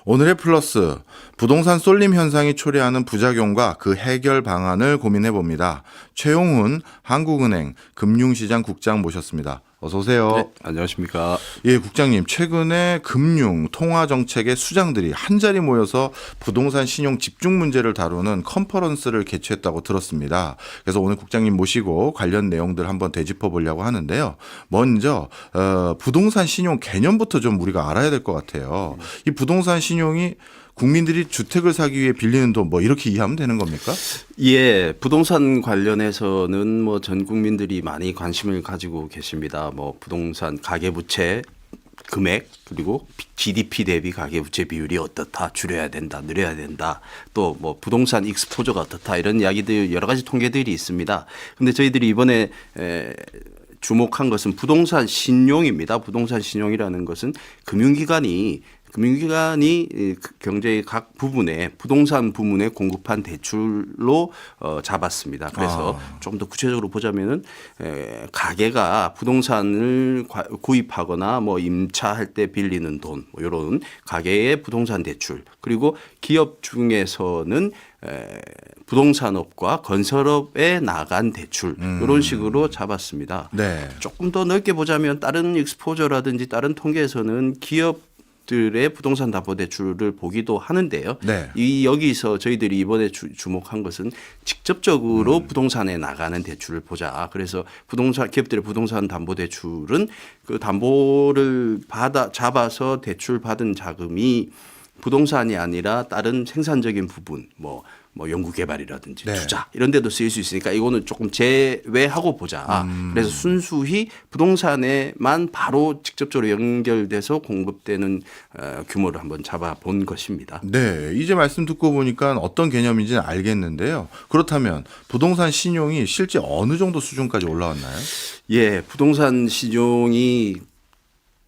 오늘의 플러스, 부동산 쏠림 현상이 초래하는 부작용과 그 해결 방안을 고민해 봅니다. 최용훈 한국은행 금융시장 국장 모셨습니다. 어서 오세요. 네, 안녕하십니까. 예, 국장님, 최근에 금융 통화 정책의 수장들이 한자리 모여서 부동산 신용 집중 문제를 다루는 컨퍼런스를 개최했다고 들었습니다. 그래서 오늘 국장님 모시고 관련 내용들 한번 되짚어 보려고 하는데요. 먼저 부동산 신용 개념부터 좀 우리가 알아야 될 것 같아요. 이 부동산 신용이 국민들이 주택을 사기 위해 빌리는 돈 뭐 이렇게 이해하면 되는 겁니까? 예, 부동산 관련해서는 뭐 전 국민들이 많이 관심을 가지고 계십니다. 뭐 부동산 가계부채 금액 그리고 GDP 대비 가계부채 비율이 어떻다, 줄여야 된다, 늘려야 된다, 또 뭐 부동산 익스포저가 어떻다 이런 이야기들 여러 가지 통계들이 있습니다. 근데 저희들이 이번에 주목한 것은 부동산 신용입니다. 부동산 신용이라는 것은 금융기관이 경제의 각 부분에 부동산 부문에 공급한 대출로 잡았습니다. 그래서 좀 더 구체적으로 보자면은 가계가 부동산을 구입하거나 뭐 임차할 때 빌리는 돈, 뭐 이런 가계의 부동산 대출, 그리고 기업 중에서는 부동산업과 건설업에 나간 대출 이런 식으로 잡았습니다. 네. 조금 더 넓게 보자면 다른 익스포저라든지 다른 통계에서는 기업들의 부동산 담보 대출을 보기도 하는데요. 네. 여기서 저희들이 이번에 주목한 것은 직접적으로 부동산에 나가는 대출을 보자. 그래서 기업들의 부동산 담보 대출은 그 담보를 잡아서 대출 받은 자금이 부동산이 아니라 다른 생산적인 부분, 뭐 연구개발이라든지 네. 투자 이런 데도 쓰일 수 있으니까 이거는 조금 제외하고 보자. 그래서 순수히 부동산에만 바로 직접적으로 연결돼서 공급되는 규모를 한번 잡아본 것입니다. 네, 이제 말씀 듣고 보니까 어떤 개념인지는 알겠는데요. 그렇다면 부동산 신용이 실제 어느 정도 수준까지 올라왔나요? 예, 부동산 시종이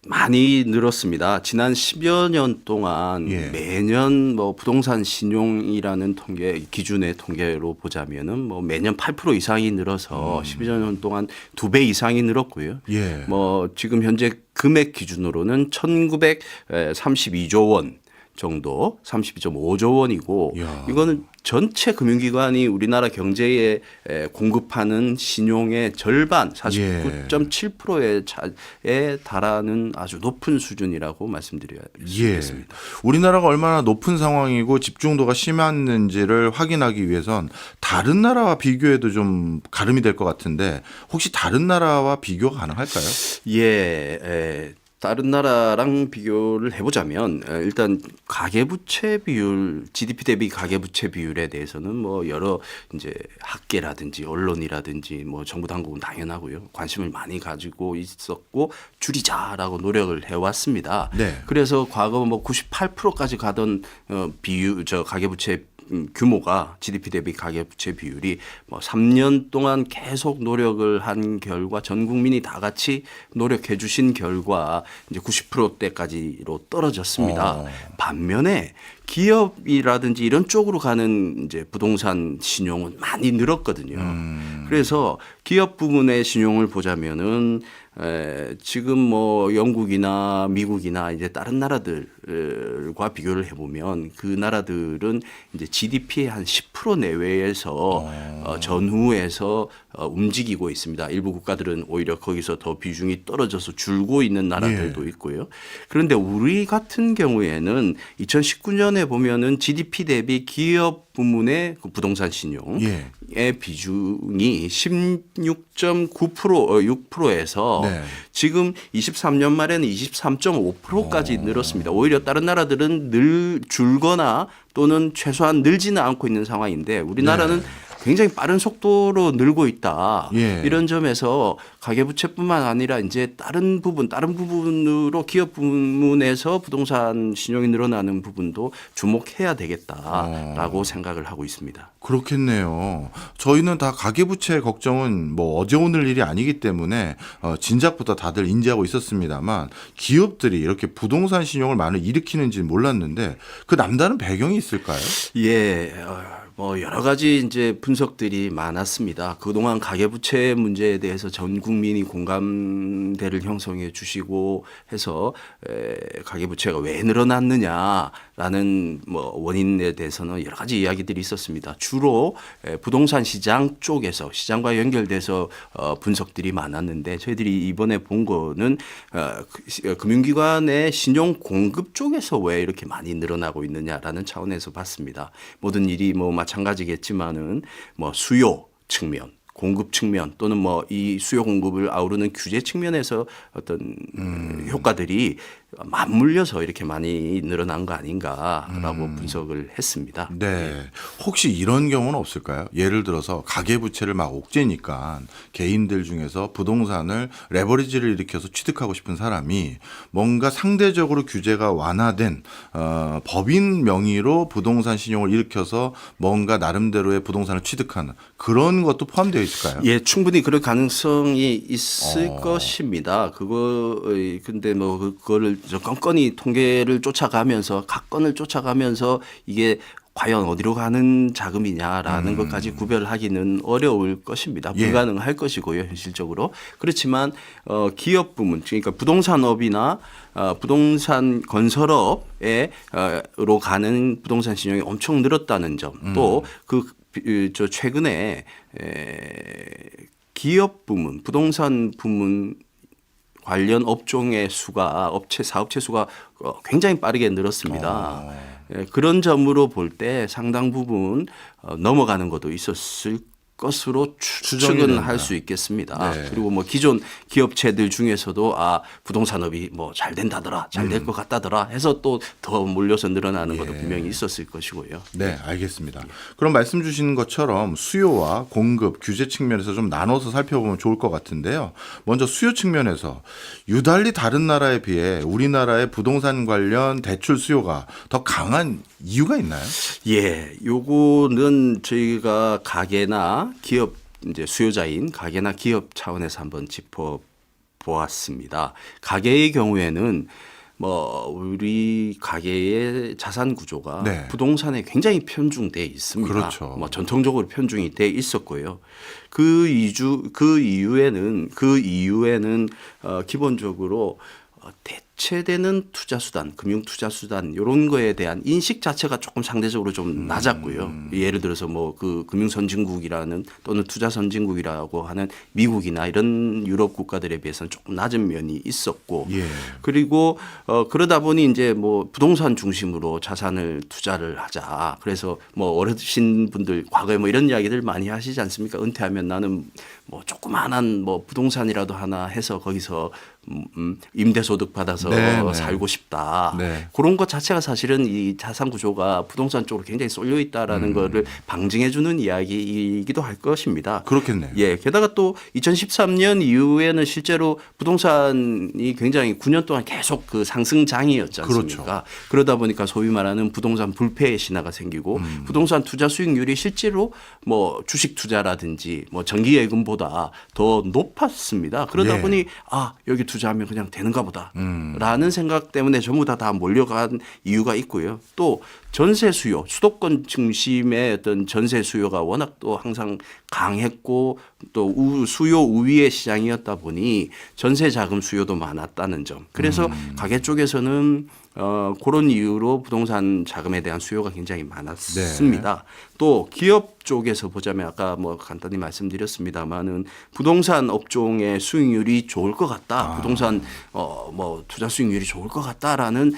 많이 늘었습니다. 지난 10여 년 동안 예. 매년 뭐 부동산 신용이라는 기준의 통계로 보자면은 뭐 매년 8% 이상이 늘어서 10여 년 동안 2배 이상이 늘었고요. 예. 뭐 지금 현재 금액 기준으로는 1932조 원 정도, 32.5조 원이고 이야. 이거는 전체 금융기관이 우리나라 경제에 공급하는 신용의 절반 49.7%에 달하는 아주 높은 수준이라고 말씀드려야 겠습니다. 우리나라가 얼마나 높은 상황이고 집중도가 심했는지를 확인하기 위해선 다른 나라와 비교해도 좀 가름이 될 것 같은데 혹시 다른 나라와 비교가 가능할까요? 예. 다른 나라랑 비교를 해보자면 일단 가계부채 비율, GDP 대비 가계부채 비율에 대해서는 뭐 여러 이제 학계라든지 언론이라든지 뭐 정부 당국은 당연하고요 관심을 많이 가지고 있었고 줄이자라고 노력을 해왔습니다. 네. 그래서 과거 뭐 98%까지 가던 가계부채 규모가 GDP 대비 가계부채 비율이 뭐 3년 동안 계속 노력을 한 결과 전 국민이 다 같이 노력해 주신 결과 이제 90%대까지로 떨어졌습니다. 반면에 기업이라든지 이런 쪽으로 가는 이제 부동산 신용은 많이 늘었거든요. 그래서 기업 부문의 신용을 보자면은 지금 뭐 영국이나 미국이나 이제 다른 나라들과 비교를 해보면 그 나라들은 이제 GDP의 한 10% 내외에서 전후에서 움직이고 있습니다. 일부 국가들은 오히려 거기서 더 비중이 떨어져서 줄고 있는 나라들도 있고요. 그런데 우리 같은 경우에는 2019년에 보면은 GDP 대비 기업 부문의 그 부동산 신용의 비중이 16.9% 6%에서 네. 지금 23년 말에는 23.5%까지 늘었습니다. 오히려 다른 나라들은 줄거나 또는 최소한 늘지는 않고 있는 상황인데 우리나라는 굉장히 빠른 속도로 늘고 있다. 예. 이런 점에서 가계부채뿐만 아니라 이제 다른 부분으로 기업 부문에서 부동산 신용이 늘어나는 부분도 주목해야 되겠다라고 생각을 하고 있습니다. 그렇겠네요. 저희는 다 가계부채 걱정은 뭐 어제 오늘 일이 아니기 때문에 진작부터 다들 인지하고 있었습니다만 기업들이 이렇게 부동산 신용을 많이 일으키는지 몰랐는데 그 남다른 배경이 있을까요? 예. 뭐 여러 가지 이제 분석들이 많았습니다. 그동안 가계부채 문제에 대해서 전 국민 국민이 공감대를 형성해 주시고 해서 가계부채가 왜 늘어났느냐라는 뭐 원인에 대해서는 여러 가지 이야기들이 있었습니다. 주로 부동산 시장 쪽에서 시장과 연결돼서 분석들이 많았는데 저희들이 이번에 본 거는 금융기관의 신용 공급 쪽에서 왜 이렇게 많이 늘어나고 있느냐라는 차원에서 봤습니다. 모든 일이 뭐 마찬가지겠지만은 뭐 수요 측면, 공급 측면 또는 뭐 이 수요 공급을 아우르는 규제 측면에서 어떤 효과들이 맞물려서 이렇게 많이 늘어난 거 아닌가라고 분석을 했습니다. 네. 혹시 이런 경우는 없을까요? 예를 들어서 가계부채를 막 옥죄니까 개인들 중에서 부동산을 레버리지를 일으켜서 취득하고 싶은 사람이 뭔가 상대적으로 규제가 완화된 법인 명의로 부동산 신용을 일으켜서 뭔가 나름대로의 부동산을 취득하는 그런 것도 포함되어 있을까요? 예, 충분히 그럴 가능성이 있을 것입니다. 근데 뭐 그거를 저 건건이 통계를 쫓아가면서 각 건을 쫓아가면서 이게 과연 어디로 가는 자금이냐라는 것까지 구별하기는 어려울 것입니다. 불가능할 것이고요, 현실적으로. 그렇지만 기업 부문, 그러니까 부동산업이나 부동산 건설업에 로 가는 부동산 신용이 엄청 늘었다는 점, 또 저 최근에 기업 부문, 부동산 부문 관련 업종의 수가 사업체 수가 굉장히 빠르게 늘었습니다. 그런 점으로 볼 때 상당 부분 넘어가는 것도 있었을 것으로 추측은 할 수 있겠습니다. 네. 그리고 뭐 기존 기업체들 중에서도 부동산업이 뭐 잘 된다더라, 잘 될 것 같다더라 해서 또 더 몰려서 늘어나는 것도 분명히 있었을 것이고요. 네, 알겠습니다. 그럼 말씀 주신 것처럼 수요와 공급, 규제 측면에서 좀 나눠서 살펴보면 좋을 것 같은데요. 먼저 수요 측면에서 유달리 다른 나라에 비해 우리나라의 부동산 관련 대출 수요가 더 강한 이유가 있나요? 예, 요거는 저희가 가게나 기업 이제 수요자인 가게나 기업 차원에서 한번 짚어 보았습니다. 가게의 경우에는 뭐 우리 가게의 자산 구조가 네. 부동산에 굉장히 편중돼 있습니다. 그렇죠. 뭐 전통적으로 편중이 돼 있었고요. 그 이유에는 기본적으로 대체되는 투자 수단, 금융 투자 수단 이런 거에 대한 인식 자체가 조금 상대적으로 좀 낮았고요. 예를 들어서 뭐 그 금융 선진국이라는 또는 투자 선진국이라고 하는 미국이나 이런 유럽 국가들에 비해서는 조금 낮은 면이 있었고, 그리고 그러다 보니 이제 뭐 부동산 중심으로 자산을 투자를 하자. 그래서 뭐 어르신분들 과거에 뭐 이런 이야기들 많이 하시지 않습니까? 은퇴하면 나는 뭐 조그만한 뭐 부동산이라도 하나 해서 거기서 임대소득 받아서 살고 싶다. 그런 것 자체가 사실은 이 자산 구조가 부동산 쪽으로 굉장히 쏠려 있다라는 거를 방증해 주는 이야기이기도 할 것입니다. 그렇겠네요. 예. 게다가 또 2013년 이후에는 실제로 부동산이 굉장히 9년 동안 계속 그 상승장이었지 않습니까? 그렇죠. 그러다 보니까 소위 말하는 부동산 불패의 신화가 생기고 부동산 투자 수익률이 실제로 뭐 주식 투자라든지 뭐 정기 예금보다 더 높았습니다. 그러다 보니 여기 투자하면 그냥 되는가 보다라는 생각 때문에 전부 다 몰려간 이유가 있고요. 또 전세 수요, 수도권 중심의 어떤 전세 수요가 워낙 또 항상 강했고 또 수요 우위의 시장이었다 보니 전세 자금 수요도 많았다는 점. 그래서 가계 쪽에서는 그런 이유로 부동산 자금에 대한 수요가 굉장히 많았습니다. 또 기업 쪽에서 보자면 아까 뭐 간단히 말씀드렸습니다만은 부동산 업종의 수익률이 좋을 것 같다. 부동산 뭐 투자 수익률이 좋을 것 같다라는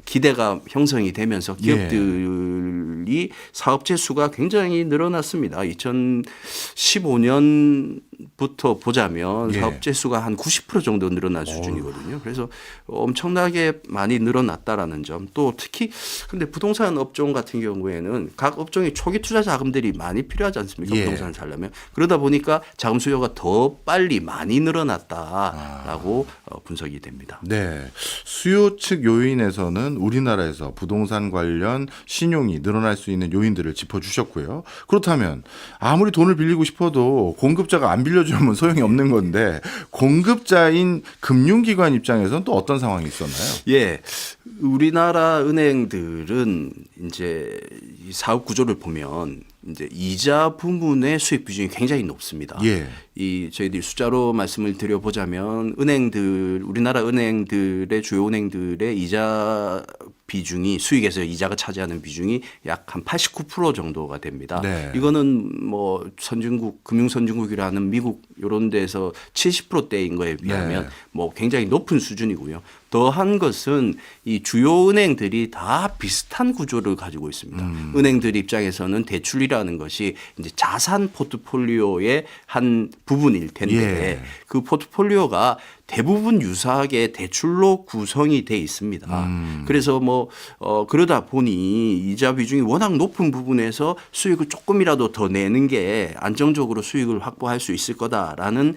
기대가 형성이 되면서 기업들이 사업체 수가 굉장히 늘어났습니다. 2015년부터 보자면 사업체 수가 한 90% 정도 늘어난 수준이거든요. 그래서 엄청나게 많이 늘어났다라는 점. 또 특히 근데 부동산 업종 같은 경우에는 각 업종이 초기 투자 자금들이 많이 필요하지 않습니까? 부동산을 살려면. 그러다 보니까 자금 수요가 더 빨리 많이 늘어났다라고 분석이 됩니다. 네. 수요 측 요인에서는 우리나라에서 부동산 관련 신용이 늘어날 수 있는 요인들을 짚어주셨고요. 그렇다면 아무리 돈을 빌리고 싶어도 공급자가 안 빌려주면 소용이 없는 건데 공급자인 금융기관 입장에서는 또 어떤 상황이 있었나요? 예. 우리나라 은행들은 이제 이 사업 구조를 보면 이제 이자 부문의 수익 비중이 굉장히 높습니다. 예. 이 저희들이 숫자로 말씀을 드려보자면 우리나라 은행들의 주요 은행들의 이자 비중이 수익에서 이자가 차지하는 비중이 약 한 89% 정도가 됩니다. 네. 이거는 뭐 선진국 금융 선진국이라는 미국 이런 데서 70%대인 거에 비하면 네. 뭐 굉장히 높은 수준이고요. 더한 것은 이 주요 은행들이 다 비슷한 구조를 가지고 있습니다. 은행들 입장에서는 대출이라는 것이 이제 자산 포트폴리오의 한 부분일 텐데 예. 그 포트폴리오가 대부분 유사하게 대출로 구성이 돼 있습니다. 그래서 뭐 그러다 보니 이자 비중이 워낙 높은 부분에서 수익을 조금이라도 더 내는 게 안정적으로 수익을 확보할 수 있을 거다라는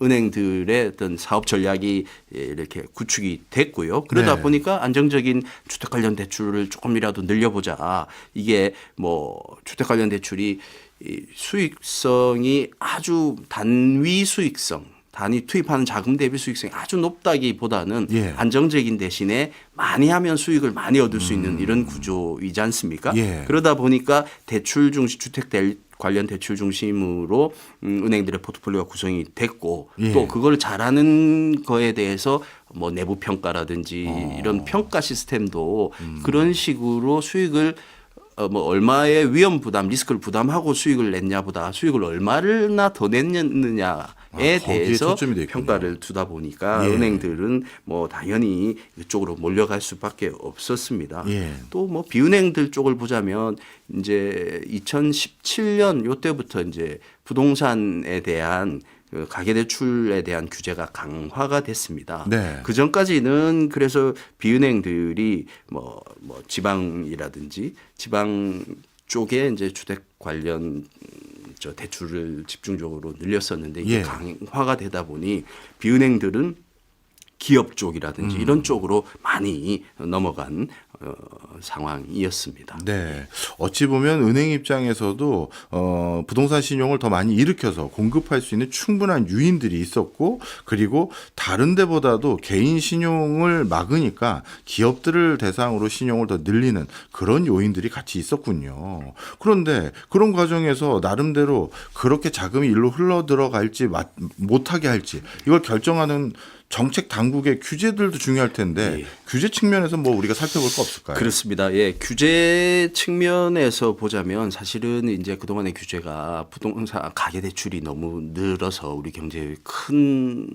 은행들의 어떤 사업 전략이 이렇게 구축이 됐고요. 그러다 네. 보니까 안정적인 주택 관련 대출을 조금이라도 늘려보자. 이게 뭐 주택 관련 대출이 이 수익성이 아주 단위 수익성 단위 투입하는 자금 대비 수익성이 아주 높다기보다는 예. 안정적인 대신에 많이 하면 수익을 많이 얻을 수 있는 이런 구조이지 않습니까? 예. 그러다 보니까 대출 중심 주택 관련 대출 중심으로 은행들의 포트폴리오가 구성이 됐고 예. 또 그걸 잘하는 거에 대해서 뭐 내부 평가라든지 이런 평가 시스템도 그런 식으로 수익을 뭐 얼마의 위험 부담, 리스크를 부담하고 수익을 냈냐보다 수익을 얼마나 더 냈느냐에 거기에 대해서 초점이 돼 있군요. 평가를 두다 보니까 예. 은행들은 뭐 당연히 이쪽으로 몰려갈 수밖에 없었습니다. 예. 또 뭐 비은행들 쪽을 보자면 이제 2017년 요때부터 이제 부동산에 대한 그 가계대출에 대한 규제가 강화가 됐습니다. 네. 그 전까지는 그래서 비은행들이 뭐 지방이라든지 지방 쪽에 이제 주택 관련 저 대출을 집중적으로 늘렸었는데 이게 예. 강화가 되다 보니 비은행들은 기업 쪽이라든지 이런 쪽으로 많이 넘어간 상황이었습니다. 네. 어찌 보면 은행 입장에서도 부동산 신용을 더 많이 일으켜서 공급할 수 있는 충분한 유인들이 있었고 그리고 다른 데보다도 개인 신용을 막으니까 기업들을 대상으로 신용을 더 늘리는 그런 요인들이 같이 있었군요. 그런데 그런 과정에서 나름대로 그렇게 자금이 일로 흘러 들어갈지 못하게 할지 이걸 결정하는 정책 당국의 규제들도 중요할 텐데 예. 규제 측면에서 뭐 우리가 살펴볼 거 없을까요? 그렇습니다. 예, 규제 측면에서 보자면 사실은 이제 그동안의 규제가 부동산 가계 대출이 너무 늘어서 우리 경제에 큰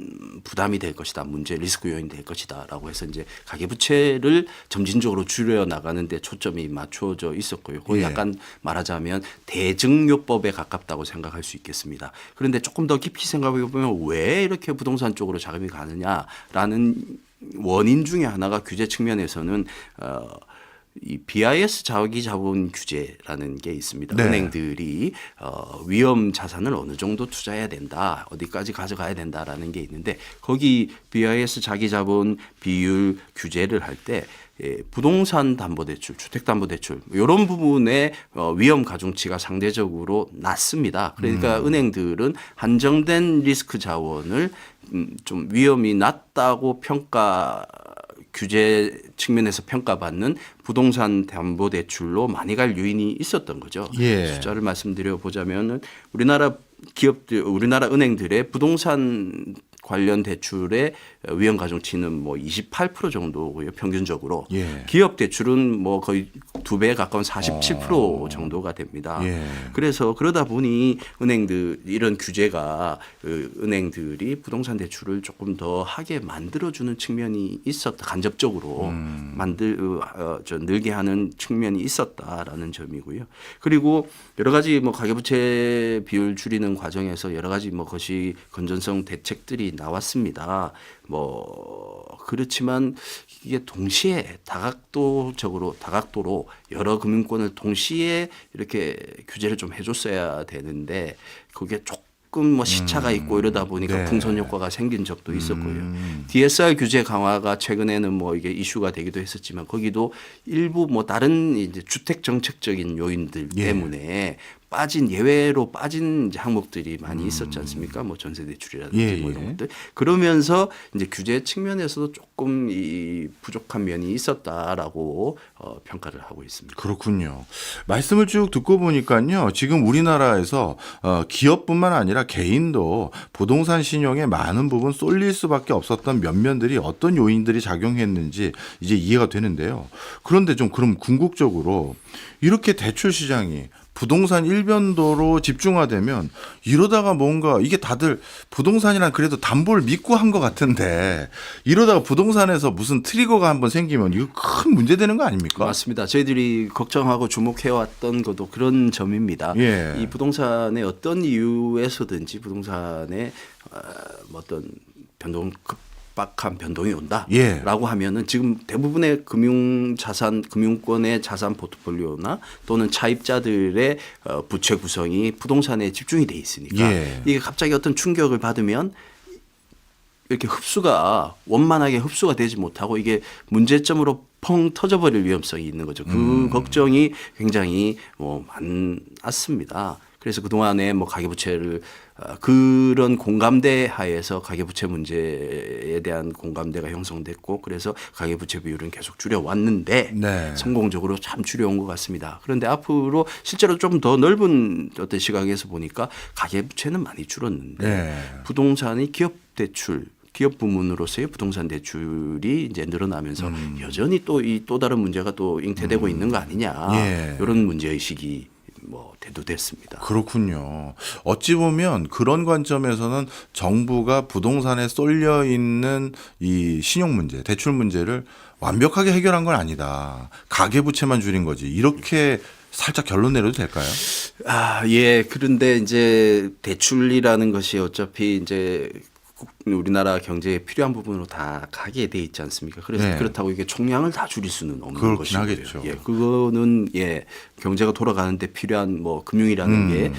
부담이 될 것이다. 문제 리스크 요인이 될 것이다라고 해서 이제 가계 부채를 점진적으로 줄여 나가는데 초점이 맞춰져 있었고요. 거의 예. 약간 말하자면 대증요법에 가깝다고 생각할 수 있겠습니다. 그런데 조금 더 깊이 생각해 보면 왜 이렇게 부동산 쪽으로 자금이 가느냐라는 원인 중에 하나가 규제 측면에서는 이 BIS 자기 자본 규제라는 게 있습니다. 네. 은행들이 위험 자산을 어느 정도 투자해야 된다, 어디까지 가져가야 된다라는 게 있는데 거기 BIS 자기 자본 비율 규제를 할 때 부동산 담보대출, 주택담보대출 이런 부분의 위험 가중치가 상대적으로 낮습니다. 그러니까 은행들은 한정된 리스크 자원을 좀 위험이 낮다고 규제 측면에서 평가받는 부동산 담보대출로 많이 갈 요인이 있었던 거죠. 예. 숫자를 말씀드려 보자면은 우리나라 은행들의 부동산 관련 대출의 위험 가중치는 뭐 28% 정도고요, 평균적으로. 예. 기업 대출은 뭐 거의 2배에 가까운 47% 정도가 됩니다. 예. 그래서 그러다 보니 이런 규제가 은행들이 부동산 대출을 조금 더 하게 만들어주는 측면이 있었다. 간접적으로 늘게 하는 측면이 있었다라는 점이고요. 그리고 여러 가지 뭐 가계부채 비율 줄이는 과정에서 여러 가지 뭐 것이 건전성 대책들이 나왔습니다. 그렇지만 이게 동시에 다각도로 여러 금융권을 동시에 이렇게 규제를 좀 해줬어야 되는데 그게 조금 시차가 있고 이러다 보니까 네. 풍선 효과가 생긴 적도 있었고요. DSR 규제 강화가 최근에는 이게 이슈가 되기도 했었지만 거기도 일부 다른 이제 주택 정책적인 요인들 예. 때문에 빠진 예외로 빠진 이제 항목들이 많이 있었지 않습니까? 뭐 전세 대출이라든지 예, 뭐 이런 예. 것들. 그러면서 이제 규제 측면에서도 조금 이 부족한 면이 있었다라고 평가를 하고 있습니다. 그렇군요. 말씀을 쭉 듣고 보니까요. 지금 우리나라에서 기업뿐만 아니라 개인도 부동산 신용에 많은 부분 쏠릴 수밖에 없었던 면면들이 어떤 요인들이 작용했는지 이제 이해가 되는데요. 그런데 좀 그럼 궁극적으로 이렇게 대출 시장이 부동산 일변도로 집중화되면 이러다가 뭔가 이게 다들 부동산이란 그래도 담보를 믿고 한 것 같은데 이러다가 부동산에서 무슨 트리거가 한번 생기면 이거 큰 문제 되는 거 아닙니까? 맞습니다. 저희들이 걱정하고 주목해왔던 것도 그런 점입니다. 예. 이 부동산의 어떤 이유에서든지 부동산에 뭐 어떤 급박한 변동이 온다라고 예. 하면은 지금 대부분의 금융권의 자산 포트폴리오나 또는 차입자들의 부채 구성이 부동산에 집중이 돼 있으니까 예. 이게 갑자기 어떤 충격을 받으면 이렇게 원만하게 흡수가 되지 못하고 이게 문제점으로 펑 터져버릴 위험성이 있는 거죠. 그 걱정이 굉장히 많았습니다. 그래서 그동안에 뭐 가계부채를 그런 공감대 하에서 가계부채 문제에 대한 공감대가 형성됐고 그래서 가계부채 비율은 계속 줄여왔는데 네. 성공적으로 참 줄여온 것 같습니다. 그런데 앞으로 실제로 좀 더 넓은 어떤 시각에서 보니까 가계부채는 많이 줄었는데 네. 부동산이 기업 부문으로서의 부동산 대출이 이제 늘어나면서 여전히 또 다른 문제가 또 잉태되고 있는 거 아니냐 예. 이런 문제의식이 대두됐습니다. 그렇군요. 어찌 보면 그런 관점에서는 정부가 부동산에 쏠려 있는 이 신용 문제, 대출 문제를 완벽하게 해결한 건 아니다. 가계부채만 줄인 거지. 이렇게 살짝 결론 내려도 될까요? 예. 그런데 이제 대출이라는 것이 어차피 이제 우리나라 경제에 필요한 부분으로 다 가게 돼 있지 않습니까? 그래서 네. 그렇다고 이게 총량을 다 줄일 수는 없는 그렇긴 것이고요. 하겠죠. 예, 그거는 경제가 돌아가는데 필요한 금융이라는 게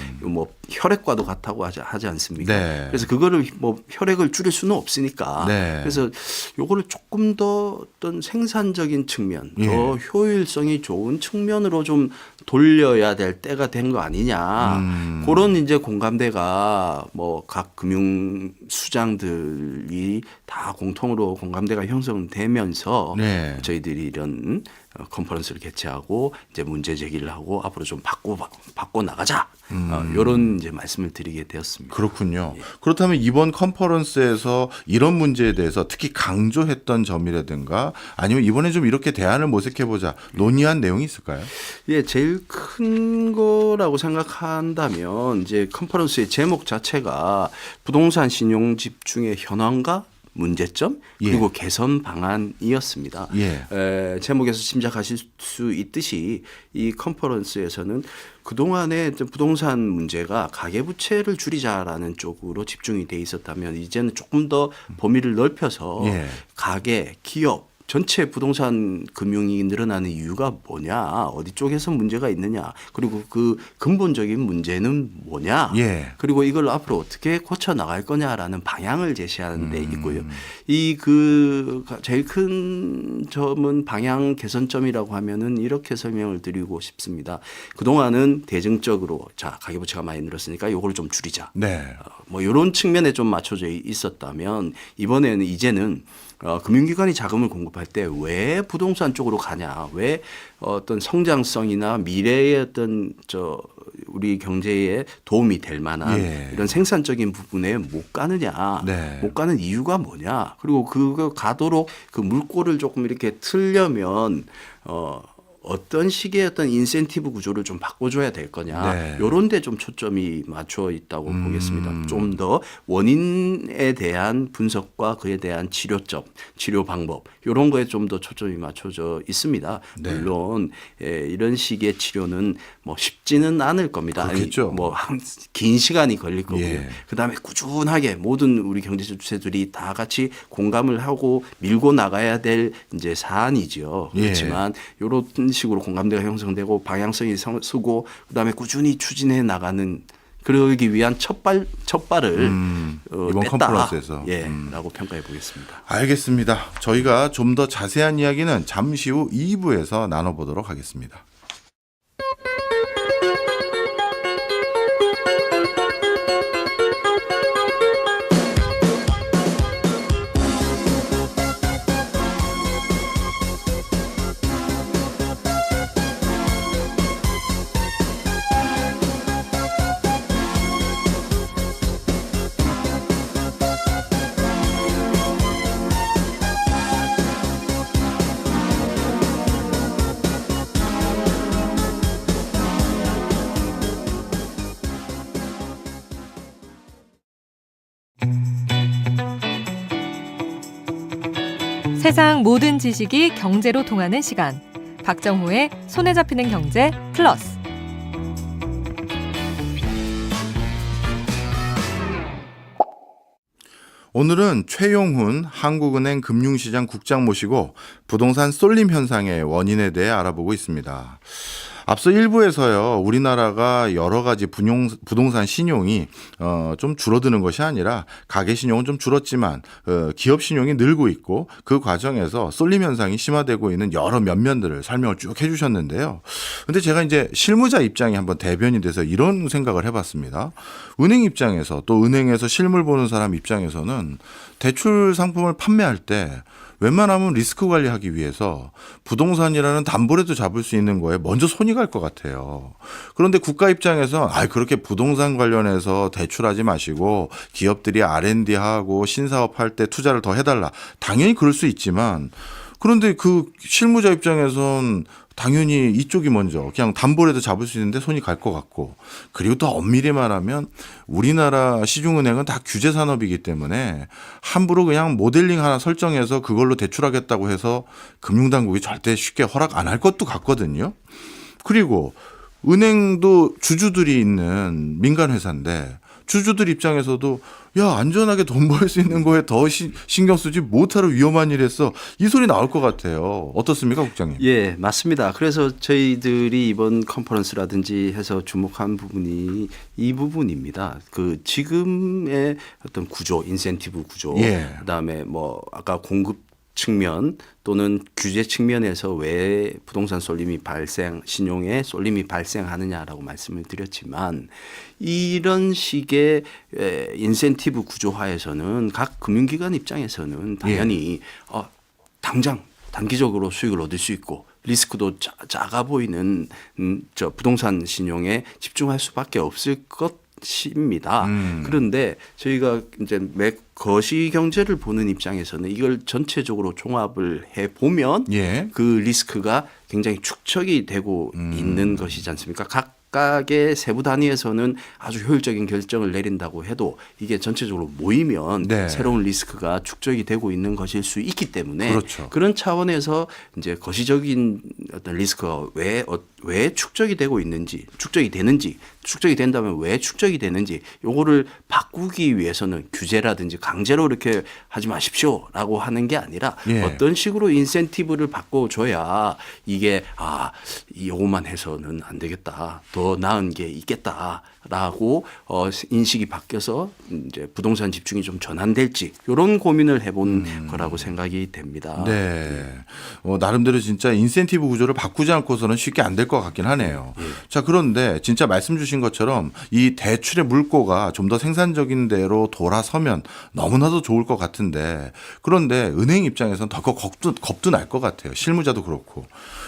혈액과도 같다고 하지 않습니까? 네. 그래서 그거를 혈액을 줄일 수는 없으니까. 네. 그래서 요거를 조금 더 어떤 생산적인 측면, 예. 더 효율성이 좋은 측면으로 좀 돌려야 될 때가 된 거 아니냐. 그런 이제 공감대가 각 금융 수장들이 다 공통으로 공감대가 형성되면서 네. 저희들이 이런 컨퍼런스를 개최하고 이제 문제 제기를 하고 앞으로 좀 바꿔 나가자. 이런 이제 말씀을 드리게 되었습니다. 그렇군요. 그렇다면 이번 컨퍼런스에서 이런 문제에 대해서 특히 강조했던 점이라든가 아니면 이번에 좀 이렇게 대안을 모색해보자 논의한 내용이 있을까요? 예, 제일 큰 거라고 생각한다면 이제 컨퍼런스의 제목 자체가 부동산 신용 집중의 현황과 문제점 그리고 개선 방안이었습니다. 예. 제목에서 짐작하실 수 있듯이 이 컨퍼런스에서는 그동안의 부동산 문제가 가계부채를 줄이자라는 쪽으로 집중이 돼 있었다면 이제는 조금 더 범위를 넓혀서 가계, 기업 전체 부동산 금융이 늘어나는 이유가 뭐냐, 어디 쪽에서 문제가 있느냐, 그리고 그 근본적인 문제는 뭐냐, 그리고 이걸 앞으로 어떻게 고쳐 나갈 거냐라는 방향을 제시하는 데 있고요. 제일 큰 점은 방향 개선점이라고 하면은 이렇게 설명을 드리고 싶습니다. 그동안은 대증적으로 가계부채가 많이 늘었으니까 이걸 좀 줄이자. 이런 측면에 좀 맞춰져 있었다면 이제는 금융기관이 자금을 공급할 때 왜 부동산 쪽으로 가냐, 왜 어떤 성장성이나 미래의 어떤 우리 경제에 도움이 될 만한 이런 생산적인 부분에 못 가느냐, 못 가는 이유가 뭐냐, 그리고 그거 가도록 그 물꼬를 조금 이렇게 틀려면 어떤 식의 어떤 인센티브 구조를 좀 바꿔줘야 될 거냐, 이런 데 좀 초점이 맞춰 있다고 보겠습니다. 좀 더 원인에 대한 분석과 그에 대한 치료점, 치료 방법 이런 거에 좀 더 초점이 맞춰져 있습니다. 물론 이런 식의 치료는 쉽지는 않을 겁니다. 그렇겠죠. 긴 시간이 걸릴 거고요. 그다음에 꾸준하게 모든 우리 경제 주체들이 다 같이 공감을 하고 밀고 나가야 될 이제 사안이죠. 그렇지만 이런 식으로 공감대가 형성되고 방향성이 서고 그다음에 꾸준히 추진해 나가는 그러기 위한 첫발을 이번 컨퍼런스에서 라고 평가해 보겠습니다. 알겠습니다. 저희가 좀 더 자세한 이야기는 잠시 후 2부에서 나눠보도록 하겠습니다. 세상 모든 지식이 경제로 통하는 시간. 박정호의 손에 잡히는 경제 플러스. 오늘은 최용훈 한국은행 금융시장 국장 모시고 부동산 쏠림 현상의 원인에 대해 알아보고 있습니다. 앞서 1부에서요, 우리나라가 여러 가지 부동산 신용이 좀 줄어드는 것이 아니라 가계 신용은 좀 줄었지만 기업 신용이 늘고 있고 그 과정에서 쏠림 현상이 심화되고 있는 여러 면면들을 설명을 쭉 해주셨는데요. 근데 제가 이제 실무자 입장이 한번 대변이 돼서 이런 생각을 해봤습니다. 은행 입장에서 또 은행에서 실물 보는 사람 입장에서는 대출 상품을 판매할 때 웬만하면 리스크 관리하기 위해서 부동산이라는 담보라도 잡을 수 있는 거에 먼저 손이 갈 것 같아요. 그런데 국가 입장에서 그렇게 부동산 관련해서 대출하지 마시고 기업들이 R&D하고 신사업 할 때 투자를 더 해달라. 당연히 그럴 수 있지만 그런데 그 실무자 입장에선 당연히 이쪽이 먼저 그냥 담보라도 잡을 수 있는데 손이 갈 것 같고, 그리고 또 엄밀히 말하면 우리나라 시중은행은 다 규제 산업이기 때문에 함부로 그냥 모델링 하나 설정해서 그걸로 대출하겠다고 해서 금융당국이 절대 쉽게 허락 안 할 것도 같거든요. 그리고 은행도 주주들이 있는 민간회사인데 주주들 입장에서도 안전하게 돈 벌 수 있는 거에 더 신경 쓰지 못하러 위험한 일 했어, 이 소리 나올 것 같아요. 어떻습니까, 국장님? 예, 맞습니다. 그래서 저희들이 이번 컨퍼런스라든지 해서 주목한 부분이 이 부분입니다. 그 지금의 어떤 구조, 인센티브 구조, 예. 그다음에 뭐 아까 공급 측면 또는 규제 측면에서 왜 부동산 쏠림이 신용에 쏠림이 발생하느냐라고 말씀을 드렸지만, 이런 식의 인센티브 구조화에서는 각 금융기관 입장에서는 당연히 당장 단기적으로 수익을 얻을 수 있고 리스크도 작아 보이는 저 부동산 신용에 집중할 수밖에 없을 것입니다. 그런데 저희가 이제 거시 경제를 보는 입장에서는 이걸 전체적으로 종합을 해 보면 그 리스크가 굉장히 축적이 되고 있는 것이지 않습니까? 각각의 세부 단위에서는 아주 효율적인 결정을 내린다고 해도 이게 전체적으로 모이면 새로운 리스크가 축적이 되고 있는 것일 수 있기 때문에, 그렇죠. 그런 차원에서 이제 거시적인 어떤 리스크가 왜 축적이 되고 있는지, 축적이 된다면 왜 축적이 되는지, 요거를 바꾸기 위해서는 규제라든지 강제로 이렇게 하지 마십시오라고 하는 게 아니라 어떤 식으로 인센티브를 바꿔줘야 이게 요것만 해서는 안 되겠다, 더 나은 게 있겠다라고 인식이 바뀌어서 이제 부동산 집중이 좀 전환될지, 이런 고민을 해본 거라고 생각이 됩니다. 네. 나름대로 진짜 인센티브 구조를 바꾸지 않고서는 쉽게 안 될 것 같긴 하네요. 자, 그런데 진짜 말씀 주신 것처럼 이 대출의 물꼬가 좀 더 생산적인 대로 돌아서면 너무나도 좋을 것 같은데, 그런데 은행 입장에서는 더 겁도 날 것 같아요. 실무자도 그렇고.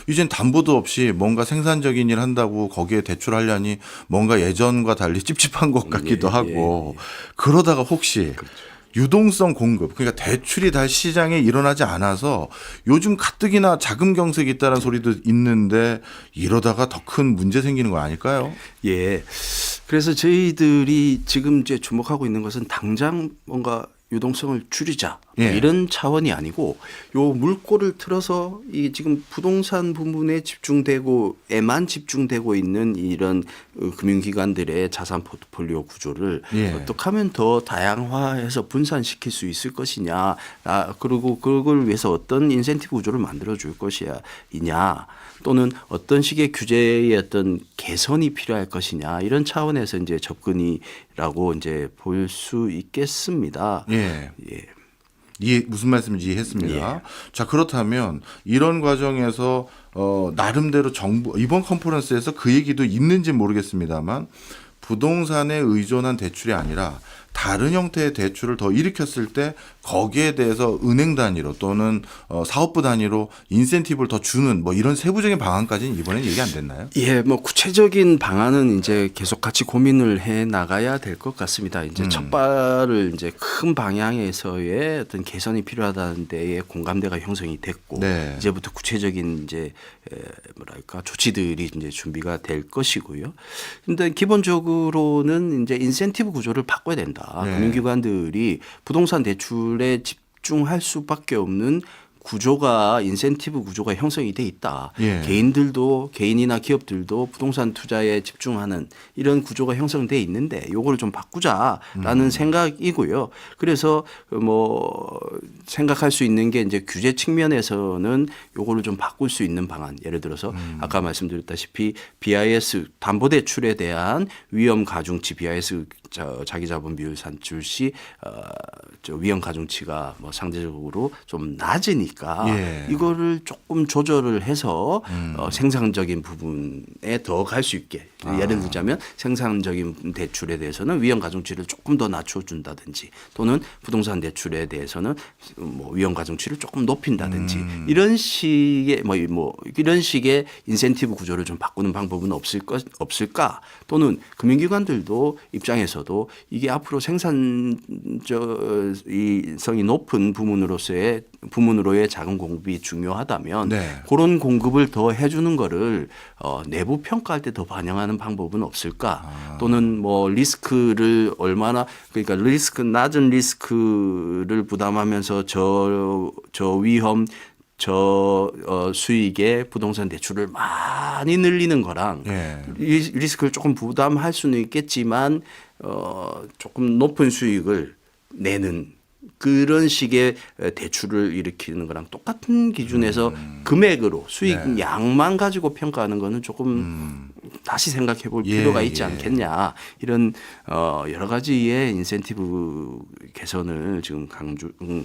이젠 담보도 없이 뭔가 생산적인 일 한다고 거기에 대출하려니 뭔가 예전과 달리 찝찝한 것 같기도 하고, 그러다가 혹시 유동성 공급, 그러니까 대출이 다시 시장에 일어나지 않아서 요즘 가뜩이나 자금 경색이 있다는 소리도 있는데 이러다가 더 큰 문제 생기는 거 아닐까요? 예. 그래서 저희들이 지금 이제 주목하고 있는 것은 당장 뭔가 유동성을 줄이자 이런 차원이 아니고, 요 물꼬를 틀어서 이 지금 부동산 부분에 집중되고에만 집중되고 있는 이런 금융기관들의 자산 포트폴리오 구조를 어떻게 하면 더 다양화해서 분산시킬 수 있을 것이냐, 그리고 그걸 위해서 어떤 인센티브 구조를 만들어 줄 것이냐, 또는 어떤 식의 규제의 어떤 개선이 필요할 것이냐, 이런 차원에서 이제 접근이라고 이제 볼 수 있겠습니다. 무슨 말씀인지 이해했습니다. 자, 그렇다면 이런 과정에서 나름대로 정부 이번 컨퍼런스에서 그 얘기도 있는지 모르겠습니다만, 부동산에 의존한 대출이 아니라 다른 형태의 대출을 더 일으켰을 때 거기에 대해서 은행 단위로 또는 사업부 단위로 인센티브를 더 주는 뭐 이런 세부적인 방안까지는 이번엔 얘기 안 됐나요? 예, 뭐 구체적인 방안은 이제 계속 같이 고민을 해 나가야 될 것 같습니다. 이제 첫 발을 이제 큰 방향에서의 어떤 개선이 필요하다는 데에 공감대가 형성이 됐고, 이제부터 구체적인 이제 조치들이 이제 준비가 될 것이고요. 근데 기본적으로는 이제 인센티브 구조를 바꿔야 된다. 금융기관들이 부동산 대출에 집중할 수밖에 없는 구조가 인센티브 구조가 형성이 돼 있다. 예. 개인이나 기업들도 부동산 투자에 집중하는 이런 구조가 형성돼 있는데 요거를 좀 바꾸자라는 생각이고요. 그래서 뭐 생각할 수 있는 게 이제 규제 측면에서는 요거를 좀 바꿀 수 있는 방안. 예를 들어서 아까 말씀드렸다시피 BIS 담보대출에 대한 위험 가중치 BIS 자기자본 비율 산출 시 위험 가중치가 뭐 상대적으로 좀 낮으니까 예. 이거를 조금 조절을 해서 생산적인 부분에 더 갈 수 있게 예를 들자면 생산적인 대출에 대해서는 위험 가중치를 조금 더 낮춰준다든지 또는 부동산 대출에 대해서는 뭐 위험 가중치를 조금 높인다든지 이런 식의 이런 식의 인센티브 구조를 좀 바꾸는 방법은 없을까? 또는 금융기관들도 입장에서도 이게 앞으로 생산성이 높은 부문으로의 자금 공급이 중요하다면 네. 그런 공급을 더 해주는 거를 내부 평가할 때 더 반영하는 방법은 없을까? 또는 뭐 리스크를 얼마나 그러니까 낮은 리스크를 부담하면서 저위험 수익의 부동산 대출을 많이 늘리는 거랑 예. 리스크를 조금 부담할 수는 있겠지만 조금 높은 수익을 내는 그런 식의 대출을 일으키는 거랑 똑같은 기준에서 금액으로 수익 네. 양만 가지고 평가하는 거는 조금 다시 생각해 볼 예, 필요가 있지 예. 않겠냐. 이런 여러 가지의 인센티브 개선을 지금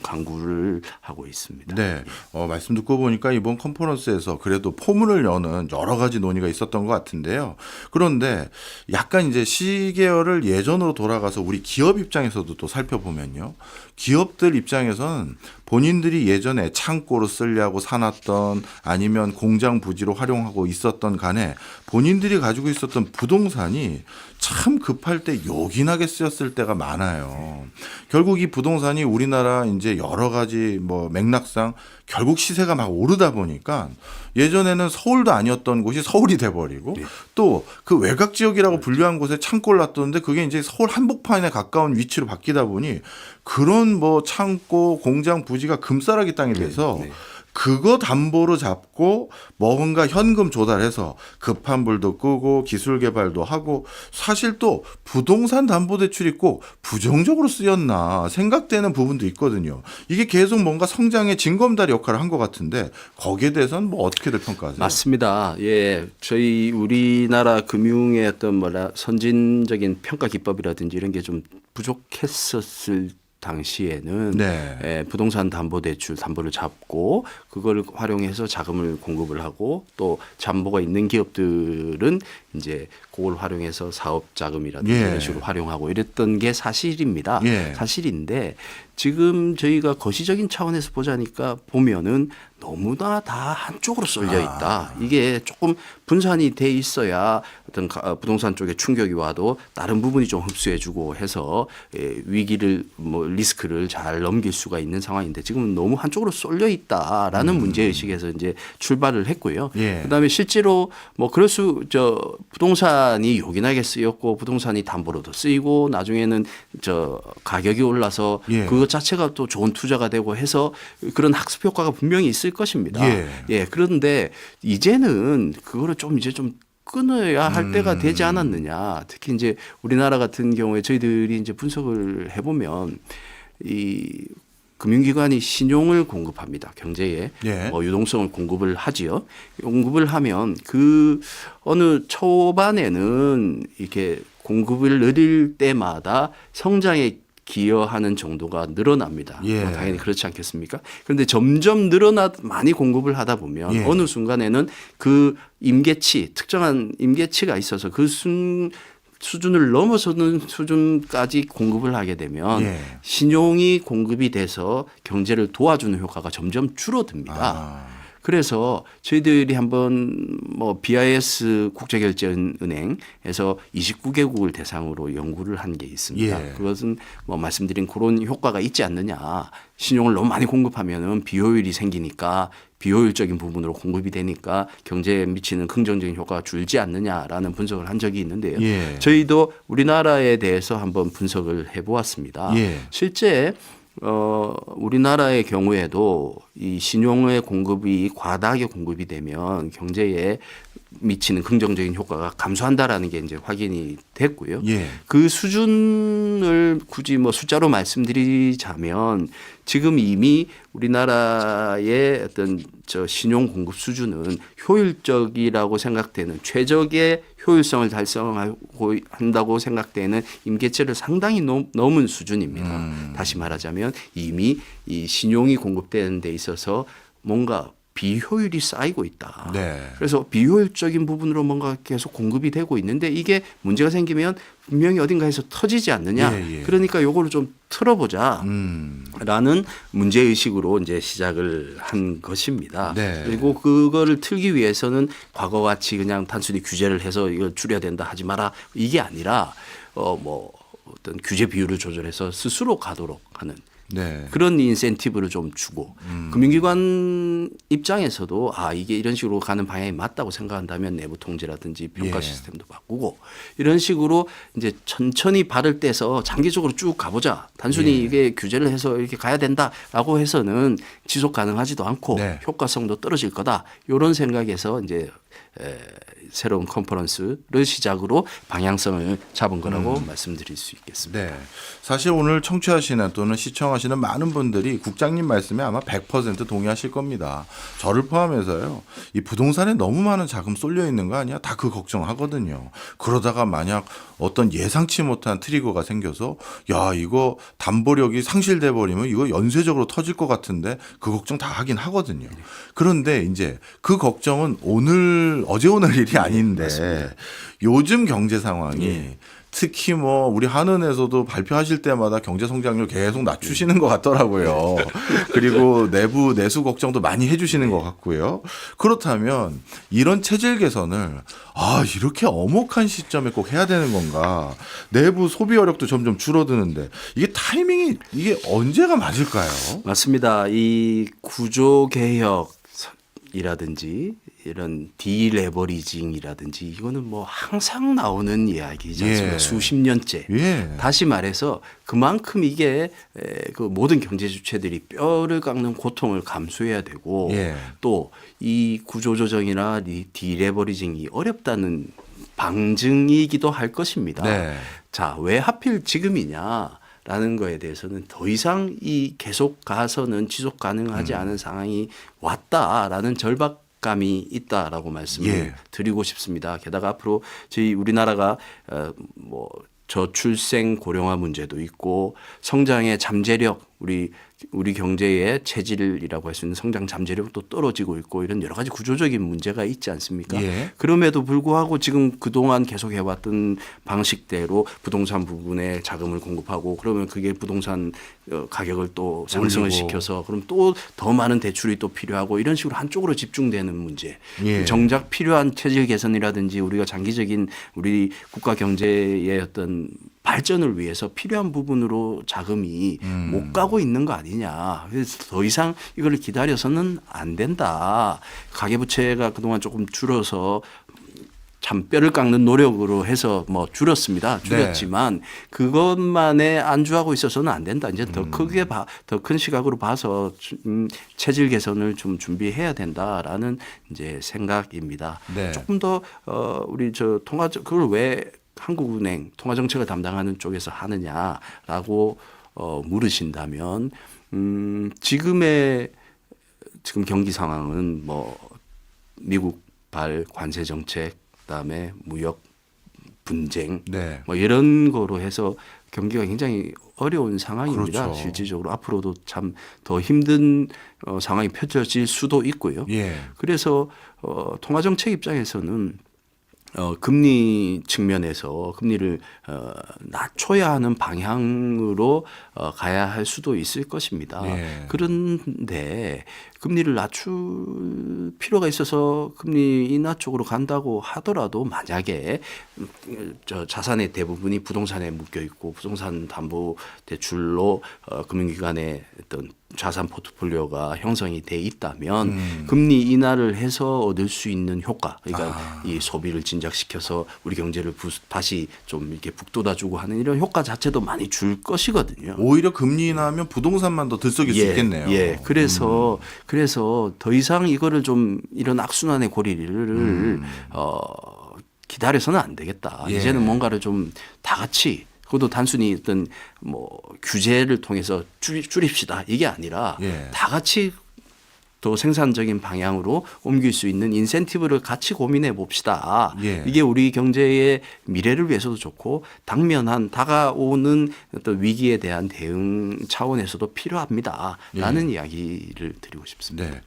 강구를 하고 있습니다. 네, 말씀 듣고 보니까 이번 컨퍼런스에서 그래도 포문을 여는 여러 가지 논의가 있었던 것 같은데요. 그런데 약간 이제 시계열을 예전으로 돌아가서 우리 기업 입장에서도 또 살펴보면요. 기업들 입장에서는 본인들이 예전에 창고로 쓰려고 사놨던 아니면 공장 부지로 활용하고 있었던 간에 본인들이 가지고 있었던 부동산이 참 급할 때 요긴하게 쓰였을 때가 많아요. 결국 이 부동산이 우리나라 이제 여러 가지 뭐 맥락상 결국 시세가 막 오르다 보니까 예전에는 서울도 아니었던 곳이 서울이 돼버리고 또 그 외곽 지역이라고 분류한 곳에 창고를 놨었는데 그게 이제 서울 한복판에 가까운 위치로 바뀌다 보니 그런 뭐 창고 공장 부지가 금싸라기 땅이 돼서 그거 담보로 잡고 뭔가 현금 조달해서 급한 불도 끄고 기술 개발도 하고 사실 또 부동산 담보대출이 꼭 부정적으로 쓰였나 생각되는 부분도 있거든요. 이게 계속 뭔가 성장의 징검다리 역할을 한 것 같은데 거기에 대해서는 뭐 어떻게들 평가하세요? 맞습니다. 예, 저희 우리나라 금융의 어떤 선진적인 평가 기법이라든지 이런 게 좀 부족했었을 당시에는 네. 부동산 담보대출 담보를 잡고 그걸 활용해서 자금을 공급을 하고 또 담보가 있는 기업들은 이제 그걸 활용해서 사업 자금이라든지 예. 이런 식으로 활용하고 이랬던 게 사실입니다. 예. 사실인데 지금 저희가 거시적인 차원에서 보면은 너무나 다 한쪽으로 쏠려 있다. 이게 조금 분산이 돼 있어야 어떤 부동산 쪽에 충격이 와도 다른 부분이 좀 흡수해주고 해서 위기를 리스크를 잘 넘길 수가 있는 상황인데 지금은 너무 한쪽으로 쏠려 있다라는 문제 의식에서 이제 출발을 했고요. 예. 그다음에 실제로 부동산이 요긴하게 쓰였고 부동산이 담보로도 쓰이고 나중에는 가격이 올라서 예. 그것 자체가 또 좋은 투자가 되고 해서 그런 학습 효과가 분명히 있을 것입니다. 예. 그런데 이제는 그거를 좀 끊어야 할 때가 되지 않았느냐. 특히 이제 우리나라 같은 경우에 저희들이 이제 분석을 해보면 이 금융기관이 신용을 공급합니다. 경제에 예. 유동성을 공급을 하지요. 공급을 하면 어느 초반에는 이렇게 공급을 늘릴 때마다 성장에 기여하는 정도가 늘어납니다. 예. 당연히 그렇지 않겠습니까? 그런데 점점 많이 공급을 하다 보면 예. 어느 순간에는 그 특정한 임계치가 있어서 그 수준을 넘어서는 수준까지 공급을 하게 되면 예. 신용이 공급이 돼서 경제를 도와주는 효과가 점점 줄어듭니다. 그래서 저희들이 한번 BIS 국제결제은행에서 29개국을 대상으로 연구를 한 게 있습니다. 예. 그것은 말씀드린 그런 효과가 있지 않느냐. 신용을 너무 많이 공급하면은 비효율이 생기니까 비효율적인 부분으로 공급이 되니까 경제에 미치는 긍정적인 효과가 줄지 않느냐라는 분석을 한 적이 있는데요. 예. 저희도 우리나라에 대해서 한번 분석을 해보았습니다. 예. 실제 우리나라의 경우에도 이 신용의 공급이 과다하게 공급이 되면 경제에 미치는 긍정적인 효과가 감소한다라는 게 이제 확인이 됐고요. 예. 그 수준을 굳이 뭐 숫자로 말씀드리자면 지금 이미 우리나라의 어떤 저 신용 공급 수준은 효율적이라고 생각되는 최적의 효율성을 달성하고 한다고 생각되는 임계치를 상당히 넘은 수준입니다. 다시 말하자면 이미 이 신용이 공급되는 데 있어서 뭔가 비효율이 쌓이고 있다. 네. 그래서 비효율적인 부분으로 뭔가 계속 공급이 되고 있는데 이게 문제가 생기면 분명히 어딘가에서 터지지 않느냐. 예, 예. 그러니까 요거를 좀 틀어보자. 음. 라는 문제의식으로 이제 시작을 한 것입니다. 네. 그리고 그거를 틀기 위해서는 과거 같이 그냥 단순히 규제를 해서 이걸 줄여야 된다 하지 마라. 이게 아니라 뭐 어떤 규제 비율을 조절해서 스스로 가도록 하는 네. 그런 인센티브를 좀 주고 금융기관 입장에서도 이게 이런 식으로 가는 방향이 맞다고 생각한다면 내부 통제라든지 평가 예. 시스템도 바꾸고 이런 식으로 이제 천천히 발을 떼서 장기적으로 쭉 가보자. 단순히 예. 이게 규제를 해서 이렇게 가야 된다라고 해서는 지속 가능하지도 않고 네. 효과성도 떨어질 거다. 이런 생각에서 이제 새로운 컨퍼런스를 시작으로 방향성을 잡은 거라고 말씀드릴 수 있겠습니다. 네. 사실 오늘 청취하시는 또는 시청하시는 많은 분들이 국장님 말씀에 아마 100% 동의하실 겁니다. 저를 포함해서요. 이 부동산에 너무 많은 자금 쏠려 있는 거 아니야? 다 그 걱정하거든요. 그러다가 만약 어떤 예상치 못한 트리거가 생겨서 야 이거 담보력이 상실돼 버리면 이거 연쇄적으로 터질 것 같은데 그 걱정 다 하긴 하거든요. 그런데 이제 그 걱정은 어제 오늘 일이 아닌데 요즘 경제 상황이 특히 뭐 우리 한은에서도 발표하실 때마다 경제 성장률 계속 낮추시는 것 같더라고요. 그리고 내부 내수 걱정도 많이 해주시는 것 같고요. 그렇다면 이런 체질 개선을 이렇게 엄혹한 시점에 꼭 해야 되는 건가? 내부 소비 여력도 점점 줄어드는데 이게 타이밍이 이게 언제가 맞을까요? 맞습니다. 이 구조 개혁이라든지 이런 디레버리징이라든지 이거는 뭐 항상 나오는 이야기지 않습니까? 예. 수십 년째. 예. 다시 말해서 그만큼 이게 그 모든 경제 주체들이 뼈를 깎는 고통을 감수해야 되고 예. 또 이 구조조정이나 디레버리징이 어렵다는 방증이기도 할 것입니다. 네. 자, 왜 하필 지금이냐? 라는 거에 대해서는 더 이상 이 계속 가서는 지속 가능하지 않은 상황이 왔다라는 절박감이 있다라고 말씀을 예. 드리고 싶습니다. 게다가 앞으로 저희 우리나라가 뭐 저출생 고령화 문제도 있고 성장의 잠재력 우리 경제의 체질이라고 할 수 있는 성장 잠재력도 떨어지고 있고 이런 여러 가지 구조적인 문제가 있지 않습니까? 예. 그럼에도 불구하고 지금 그동안 계속 해왔던 방식대로 부동산 부분에 자금을 공급하고 그러면 그게 부동산 가격을 또 상승을 올리고. 시켜서 그럼 또 더 많은 대출이 또 필요하고 이런 식으로 한쪽으로 집중되는 문제. 예. 정작 필요한 체질 개선이라든지 우리가 장기적인 우리 국가 경제의 어떤 발전을 위해서 필요한 부분으로 자금이 못 가고 있는 거 아니냐. 그래서 더 이상 이걸 기다려서는 안 된다. 가계부채가 그동안 조금 줄어서 참 뼈를 깎는 노력으로 해서 뭐 줄었습니다. 줄였지만 그것만에 안주하고 있어서는 안 된다. 이제 더 크게 더 큰 시각으로 봐서 체질 개선을 좀 준비해야 된다라는 이제 생각입니다. 네. 조금 더 우리 그걸 왜 한국은행 통화정책을 담당하는 쪽에서 하느냐라고 물으신다면 지금 경기 상황은 뭐 미국발 관세 정책 그다음에 무역 분쟁 네. 뭐 이런 거로 해서 경기가 굉장히 어려운 상황입니다. 그렇죠. 실질적으로 앞으로도 참 더 힘든 상황이 펼쳐질 수도 있고요. 예. 그래서 통화정책 입장에서는 금리 측면에서 금리를 낮춰야 하는 방향으로 가야 할 수도 있을 것입니다. 예. 그런데 금리를 낮출 필요가 있어서 금리 인하 쪽으로 간다고 하더라도 만약에 저 자산의 대부분이 부동산에 묶여 있고 부동산 담보 대출로 금융기관의 어떤 자산 포트폴리오가 형성이 돼 있다면 금리 인하를 해서 얻을 수 있는 효과, 그러니까 이 소비를 진작시켜서 우리 경제를 다시 좀 이렇게 북돋아주고 하는 이런 효과 자체도 많이 줄 것이거든요. 오히려 금리 인하하면 부동산만 더 들썩일 수 있겠네요. 예. 그래서 더 이상 이거를 좀 이런 악순환의 고리를 기다려서는 안 되겠다. 예. 이제는 뭔가를 좀 다 같이 그것도 단순히 어떤 뭐 규제를 통해서 줄입시다 이게 아니라 예. 다 같이 더 생산적인 방향으로 옮길 수 있는 인센티브를 같이 고민해 봅시다. 예. 이게 우리 경제의 미래를 위해서도 좋고 당면한 다가오는 어떤 위기에 대한 대응 차원에서도 필요합니다. 라는 이야기를 드리고 싶습니다. 네.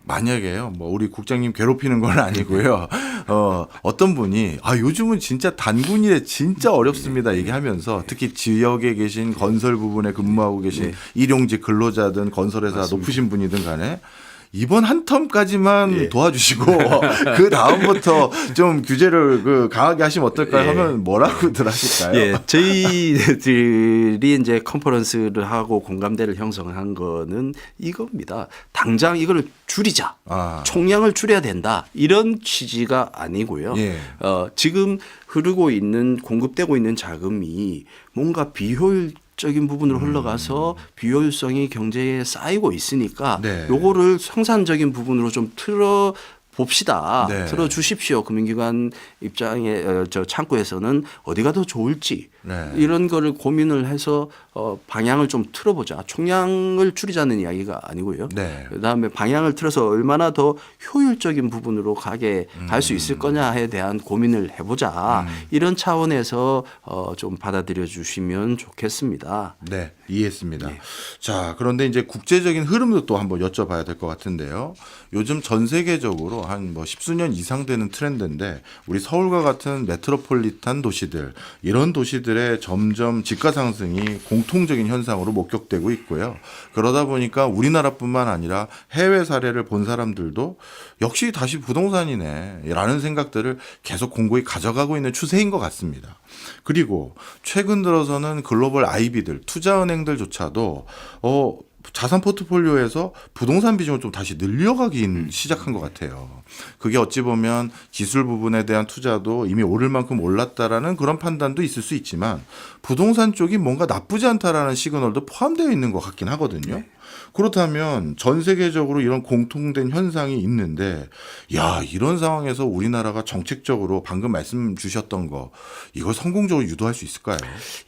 만약에요, 뭐 우리 국장님 괴롭히는 건 아니고요. 어떤 분이 요즘은 진짜 단군일에 진짜 어렵습니다 얘기하면서 특히 지역에 계신 건설 부분에 근무하고 계신 일용직 근로자든 건설회사 맞습니다. 높으신 분이든 간에 이번 한 텀까지만 예. 도와주시고 그 다음부터 좀 규제를 강하게 하시면 어떨까요? 하면 뭐라고들 하실까요? 예, 저희들이 이제 컨퍼런스를 하고 공감대를 형성한 거는 이겁니다. 당장 이거를 줄이자. 총량을 줄여야 된다. 이런 취지가 아니고요. 예. 지금 흐르고 있는 공급되고 있는 자금이 뭔가 비효율적인 부분으로 흘러가서 비효율성이 경제에 쌓이고 있으니까 네. 요거를 생산적인 부분으로 좀 봅시다. 네. 들어주십시오. 금융기관 입장에 저 창구에서는 어디가 더 좋을지 네. 이런 거를 고민을 해서 방향을 좀 틀어보자. 총량을 줄이자는 이야기가 아니고요. 네. 그다음에 방향을 틀어서 얼마나 더 효율적인 부분으로 갈 수 있을 거냐에 대한 고민을 해보자. 이런 차원에서 좀 받아들여 주시면 좋겠습니다. 네, 이해했습니다. 네. 자, 그런데 이제 국제적인 흐름도 또 한번 여쭤봐야 될 것 같은데요. 요즘 전 세계적으로 한 뭐 십수년 이상 되는 트렌드인데 우리 서울과 같은 메트로폴리탄 도시들 이런 도시들의 점점 지가 상승이 공통적인 현상으로 목격되고 있고요. 그러다 보니까 우리나라뿐만 아니라 해외 사례를 본 사람들도 역시 다시 부동산이네라는 생각들을 계속 공고히 가져가고 있는 추세인 것 같습니다. 그리고 최근 들어서는 글로벌 IB들, 투자은행들조차도 자산 포트폴리오에서 부동산 비중을 좀 다시 늘려가기 시작한 것 같아요. 그게 어찌 보면 기술 부분에 대한 투자도 이미 오를 만큼 올랐다라는 그런 판단도 있을 수 있지만 부동산 쪽이 뭔가 나쁘지 않다라는 시그널도 포함되어 있는 것 같긴 하거든요. 그렇다면 전 세계적으로 이런 공통된 현상이 있는데 이런 상황에서 우리나라가 정책적으로 방금 말씀 주셨던 거 이걸 성공적으로 유도할 수 있을까요?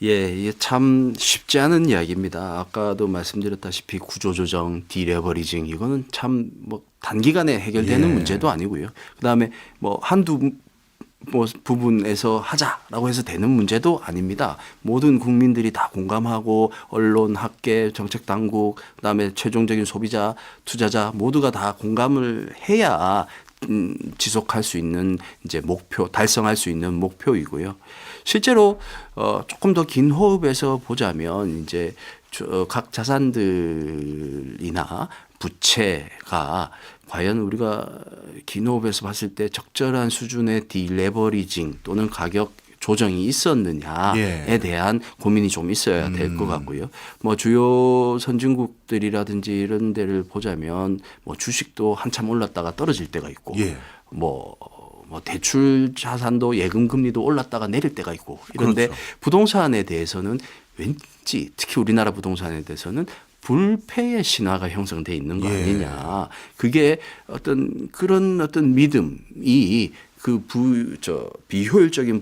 예, 이게 참 쉽지 않은 이야기입니다. 아까도 말씀드렸다시피 구조조정, 디레버리징 이거는 참 뭐 단기간에 해결되는 예. 문제도 아니고요. 그다음에 뭐 한두 부분에서 하자라고 해서 되는 문제도 아닙니다. 모든 국민들이 다 공감하고 언론, 학계, 정책 당국, 그다음에 최종적인 소비자, 투자자 모두가 다 공감을 해야 지속할 수 있는 이제 목표, 달성할 수 있는 목표이고요. 실제로 조금 더 긴 호흡에서 보자면 이제 각 자산들이나 부채가 과연 우리가 긴 호흡에서 봤을 때 적절한 수준의 디레버리징 또는 가격 조정이 있었느냐에 대한 고민이 좀 있어야 될 것 같고요. 뭐 주요 선진국들이라든지 이런 데를 보자면 뭐 주식도 한참 올랐다가 떨어질 때가 있고 뭐 대출 자산도 예금 금리도 올랐다가 내릴 때가 있고 이런데 그렇죠. 부동산에 대해서는 왠지 특히 우리나라 부동산에 대해서는 불패의 신화가 형성돼 있는 거 아니냐. 그게 그런 어떤 믿음이 그 비효율적인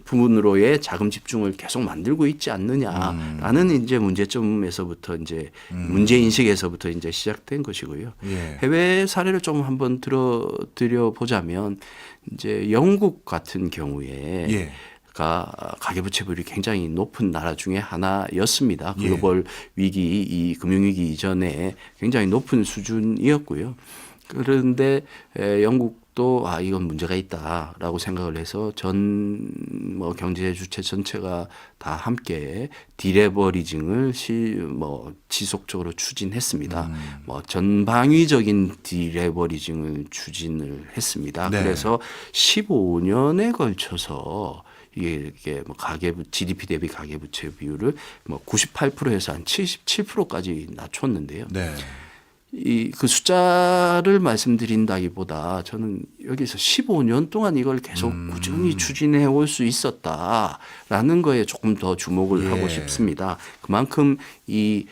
부분으로의 자금 집중을 계속 만들고 있지 않느냐라는 이제 문제점에서부터 이제 문제 인식에서부터 이제 시작된 것이고요. 해외 사례를 좀 한번 들어 보자면 이제 영국 같은 경우에 가계부채 비율이 굉장히 높은 나라 중에 하나였습니다. 글로벌 위기, 이 금융위기 이전에 굉장히 높은 수준이었고요. 그런데 영국 또 이건 문제가 있다라고 생각을 해서 전 뭐 경제 주체 전체가 다 함께 디레버리징을 지속적으로 추진했습니다. 뭐 전방위적인 디레버리징을 추진을 했습니다. 네. 그래서 15년에 걸쳐서 이게 뭐 GDP 대비 가계부채 비율을 뭐 98%에서 한 77%까지 낮췄는데요. 네. 그 숫자를 말씀드린다기보다 저는 여기서 15년 동안 이걸 계속 꾸준히 추진해 올 수 있었다라는 거에 조금 더 주목을 하고 싶습니다. 그만큼 이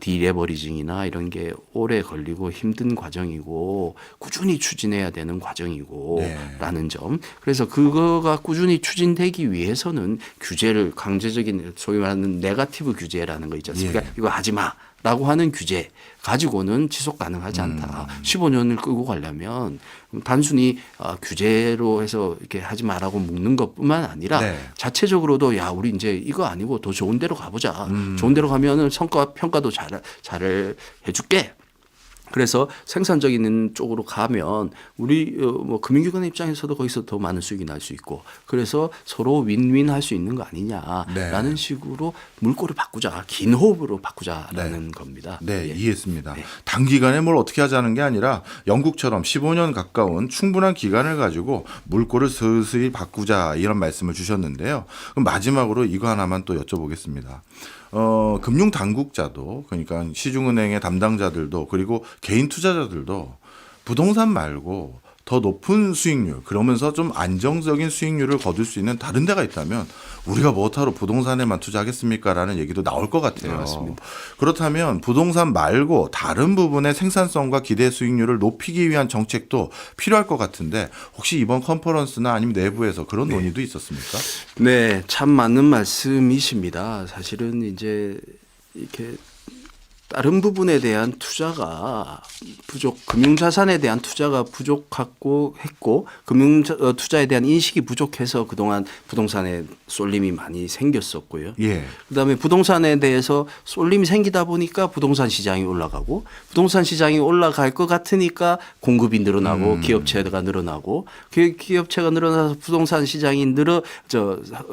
디레버리징이나 이런 게 오래 걸리고 힘든 과정이고 꾸준히 추진해야 되는 과정이고 라는 점. 그래서 그거가 꾸준히 추진되기 위해서는 규제를 강제적인 소위 말하는 네거티브 규제라는 거 있지 않습니까? 이거 하지 마. 라고 하는 규제 가지고는 지속 가능하지 않다. 15년을 끌고 가려면 단순히 규제로 해서 이렇게 하지 말라고 묶는 것뿐만 아니라 자체적으로도 야 우리 이제 이거 아니고 더 좋은 데로 가보자. 좋은 데로 가면은 성과 평가도 잘 해줄게. 그래서 생산적인 쪽으로 가면 우리 뭐 금융기관 입장에서도 거기서 더 많은 수익이 날 수 있고 그래서 서로 윈윈 할 수 있는 거 아니냐라는 식으로 물꼬를 바꾸자. 긴 호흡으로 바꾸자라는 겁니다. 네, 이해했습니다. 단기간에 뭘 어떻게 하자는 게 아니라 영국처럼 15년 가까운 충분한 기간을 가지고 물꼬를 슬슬 바꾸자 이런 말씀을 주셨는데요. 그럼 마지막으로 이거 하나만 또 여쭤보겠습니다. 금융 당국자도 그러니까 시중은행의 담당자들도 그리고 개인 투자자들도 부동산 말고 더 높은 수익률 그러면서 좀 안정적인 수익률을 거둘 수 있는 다른 데가 있다면 우리가 뭐하러 부동산에만 투자하겠습니까라는 얘기도 나올 것 같아요. 맞습니다. 그렇다면 부동산 말고 다른 부분의 생산성과 기대 수익률을 높이기 위한 정책도 필요할 것 같은데 혹시 이번 컨퍼런스나 아니면 내부에서 그런 논의도 있었습니까? 네, 참 맞는 말씀이십니다. 사실은 이제 이렇게 다른 부분에 대한 투자가 금융자산에 대한 투자가 부족하고 했고 투자에 대한 인식이 부족해서 그동안 부동산에 쏠림이 많이 생겼었고요. 그다음에 부동산에 대해서 쏠림이 생기다 보니까 부동산 시장이 올라가고 부동산 시장이 올라갈 것 같으니까 공급이 늘어나고 기업체가 늘어나고 기업체가 늘어나서 부동산 시장이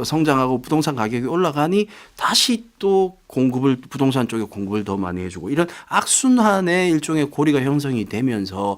성장하고 부동산 가격이 올라가니 다시 또 부동산 쪽에 공급을 더 많이 해주고 이런 악순환의 일종의 고리가 형성이 되면서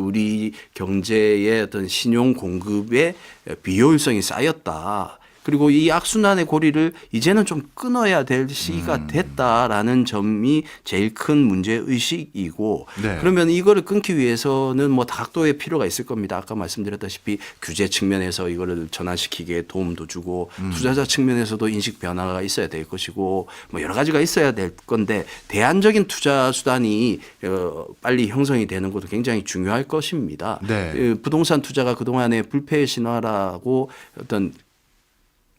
우리 경제의 어떤 신용 공급의 비효율성이 쌓였다. 그리고 이 악순환의 고리를 이제는 좀 끊어야 될 시기가 됐다라는 점이 제일 큰 문제의식이고 그러면 이거를 끊기 위해서는 뭐 다각도의 필요가 있을 겁니다. 아까 말씀드렸다시피 규제 측면에서 이거를 전환시키기에 도움도 주고 투자자 측면에서도 인식 변화가 있어야 될 것이고 뭐 여러 가지가 있어야 될 건데 대안적인 투자 수단이 빨리 형성이 되는 것도 굉장히 중요할 것입니다. 부동산 투자가 그동안의 불패의 신화라고 어떤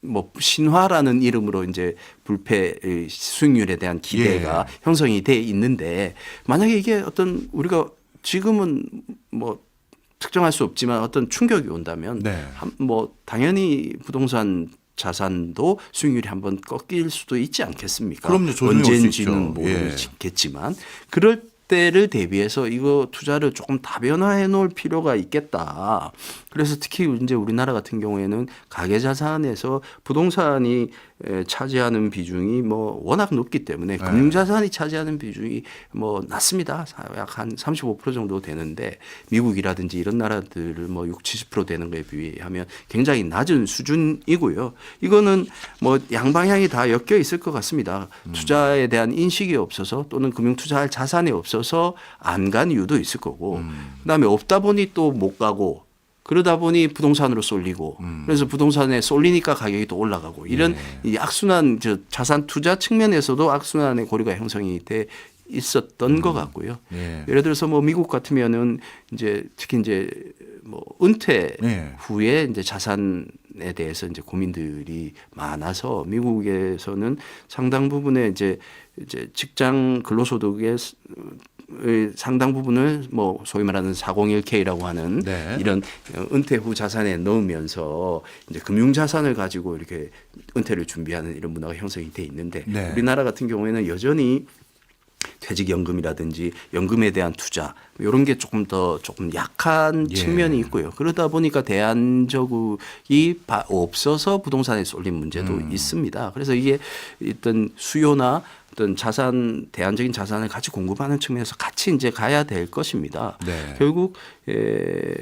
뭐 신화라는 이름으로 이제 불패 수익률에 대한 기대가 형성이 돼 있는데 만약에 이게 어떤 우리가 지금은 뭐 특정할 수 없지만 어떤 충격이 온다면 뭐 당연히 부동산 자산도 수익률이 한번 꺾일 수도 있지 않겠습니까? 그럼요. 언젠지는 모르겠지만 그럴 때를 대비해서 이거 투자를 조금 다변화해 놓을 필요가 있겠다. 그래서 특히 이제 우리나라 같은 경우에는 가계 자산에서 부동산이 차지하는 비중이 뭐 워낙 높기 때문에 금융 자산이 차지하는 비중이 뭐 낮습니다. 약 한 35% 정도 되는데 미국이라든지 이런 나라들을 뭐 60-70% 되는 거에 비하면 굉장히 낮은 수준이고요. 이거는 뭐 양방향이 다 엮여 있을 것 같습니다. 투자에 대한 인식이 없어서 또는 금융 투자할 자산이 없어서 안 간 이유도 있을 거고 그다음에 없다 보니 또 못 가고 그러다 보니 부동산으로 쏠리고 그래서 부동산에 쏠리니까 가격이 또 올라가고 이런 이 악순환 자산 투자 측면에서도 악순환의 고리가 형성이 돼 있었던 것 같고요. 예를 들어서 뭐 미국 같으면은 이제 특히 이제 뭐 은퇴 후에 이제 자산에 대해서 이제 고민들이 많아서 미국에서는 상당 부분의 이제 직장 근로소득의 상당 부분을 뭐 소위 말하는 401k라고 하는 이런 은퇴 후 자산에 넣으면서 이제 금융 자산을 가지고 이렇게 은퇴를 준비하는 이런 문화가 형성이 돼 있는데 우리나라 같은 경우에는 여전히 퇴직연금이라든지 연금에 대한 투자 이런 게 조금 약한 예. 측면이 있고요. 그러다 보니까 대안적이 없어서 부동산에 쏠린 문제도 있습니다. 그래서 이게 어떤 수요나 어떤 대안적인 자산을 같이 공급하는 측면에서 같이 이제 가야 될 것입니다. 네. 결국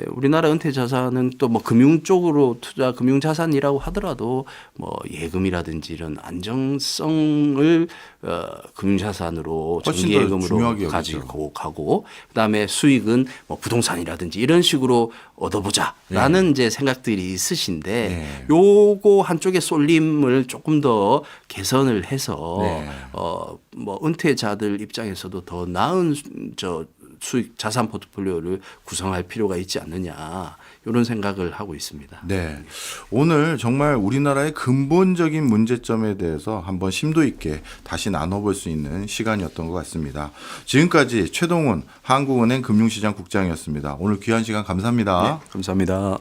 우리나라 은퇴 자산은 또 뭐 금융 쪽으로 금융 자산이라고 하더라도 뭐 예금이라든지 이런 안정성을 금융 자산으로 훨씬 더 정기예금으로 중요하게 가지고 가고 그다음에 수익은 뭐 부동산이라든지 이런 식으로 얻어보자라는 이제 생각들이 있으신데 네. 요거 한쪽에 쏠림을 조금 더 개선을 해서 네. 뭐 은퇴자들 입장에서도 더 나은 수익 자산 포트폴리오를 구성할 필요가 있지 않느냐 이런 생각을 하고 있습니다. 네. 오늘 정말 우리나라의 근본적인 문제점에 대해서 한번 심도 있게 다시 나눠볼 수 있는 시간이었던 것 같습니다. 지금까지 최동훈 한국은행 금융시장 국장이었습니다. 오늘 귀한 시간 감사합니다. 네, 감사합니다.